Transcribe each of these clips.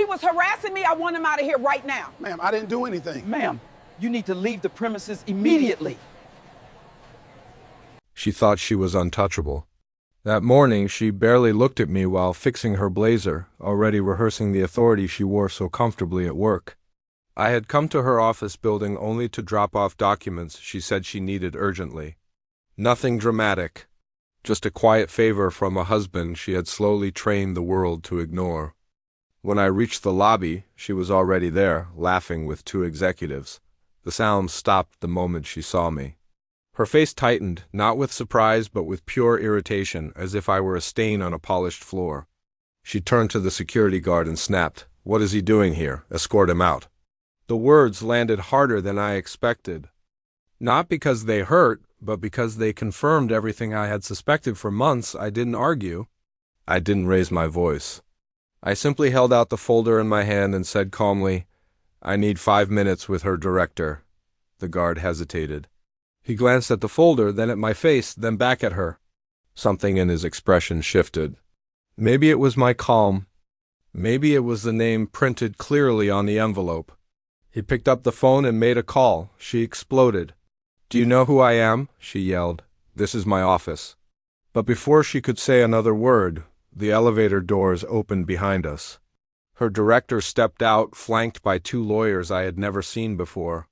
He was harassing me. I want him out of here right now. Ma'am, I didn't do anything. Ma'am, you need to leave the premises immediately. She thought she was untouchable. That morning, she barely looked at me while fixing her blazer, already rehearsing the authority she wore so comfortably at work. I had come to her office building only to drop off documents she said she needed urgently. Nothing dramatic, just a quiet favor from a husband she had slowly trained the world to ignore. When I reached the lobby, she was already there, laughing with two executives. The sound stopped the moment she saw me. Her face tightened, not with surprise but with pure irritation, as if I were a stain on a polished floor. She turned to the security guard and snapped, "What is he doing here? Escort him out." The words landed harder than I expected. Not because they hurt, but because they confirmed everything I had suspected for months. I didn't argue. I didn't raise my voice. I simply held out the folder in my hand and said calmly, "I need 5 minutes with her director." The guard hesitated. He glanced at the folder, then at my face, then back at her. Something in his expression shifted. Maybe it was my calm. Maybe it was the name printed clearly on the envelope. He picked up the phone and made a call. She exploded. "Do you know who I am?" she yelled. "This is my office." But before she could say another word, the elevator doors opened behind us. Her director stepped out, flanked by 2 lawyers I had never seen before.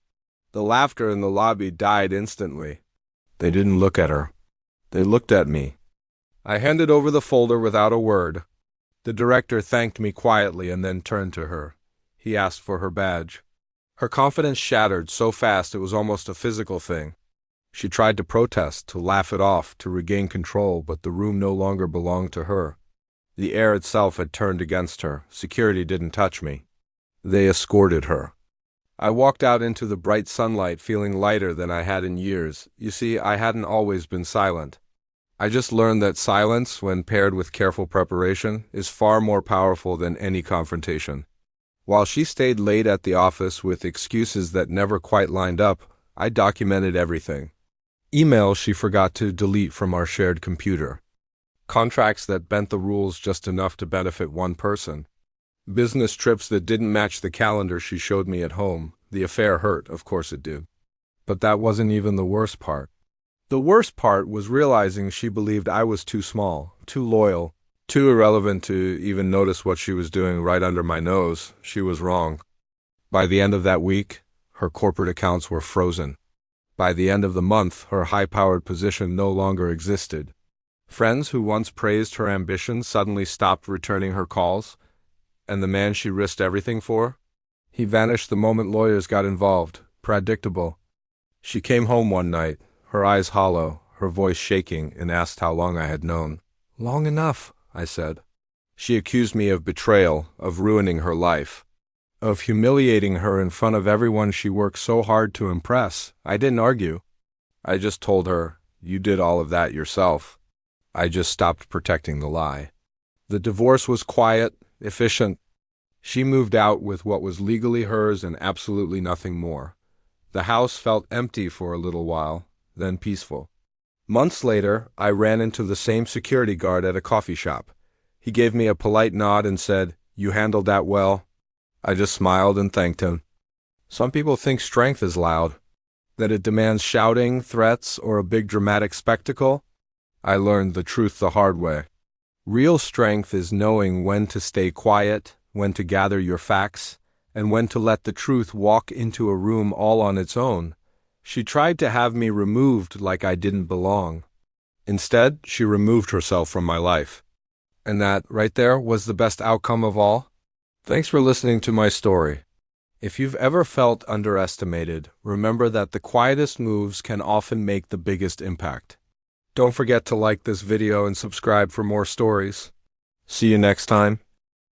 The laughter in the lobby died instantly. They didn't look at her. They looked at me. I handed over the folder without a word. The director thanked me quietly and then turned to her. He asked for her badge. Her confidence shattered so fast it was almost a physical thing. She tried to protest, to laugh it off, to regain control, but the room no longer belonged to her. The air itself had turned against her. Security didn't touch me. They escorted her. I walked out into the bright sunlight feeling lighter than I had in years. You see, I hadn't always been silent. I just learned that silence, when paired with careful preparation, is far more powerful than any confrontation. While she stayed late at the office with excuses that never quite lined up, I documented everything. Emails she forgot to delete from our shared computer. Contracts that bent the rules just enough to benefit one person. Business trips that didn't match the calendar she showed me at home. The affair hurt, of course it did. But that wasn't even the worst part. The worst part was realizing she believed I was too small, too loyal, too irrelevant to even notice what she was doing right under my nose. She was wrong. By the end of that week, her corporate accounts were frozen. By the end of the month, her high-powered position no longer existed. Friends who once praised her ambition suddenly stopped returning her calls. And the man she risked everything for? He vanished the moment lawyers got involved. Predictable. She came home one night, her eyes hollow, her voice shaking, and asked how long I had known. "Long enough," I said. She accused me of betrayal, of ruining her life, of humiliating her in front of everyone she worked so hard to impress. I didn't argue. I just told her, "You did all of that yourself." I just stopped protecting the lie. The divorce was quiet, efficient. She moved out with what was legally hers and absolutely nothing more. The house felt empty for a little while, then peaceful. Months later, I ran into the same security guard at a coffee shop. He gave me a polite nod and said, "You handled that well." I just smiled and thanked him. Some people think strength is loud, that it demands shouting, threats, or a big dramatic spectacle. I learned the truth the hard way. Real strength is knowing when to stay quiet, when to gather your facts, and when to let the truth walk into a room all on its own. She tried to have me removed like I didn't belong. Instead, she removed herself from my life. And that, right there, was the best outcome of all. Thanks for listening to my story. If you've ever felt underestimated, remember that the quietest moves can often make the biggest impact. Don't forget to like this video and subscribe for more stories. See you next time.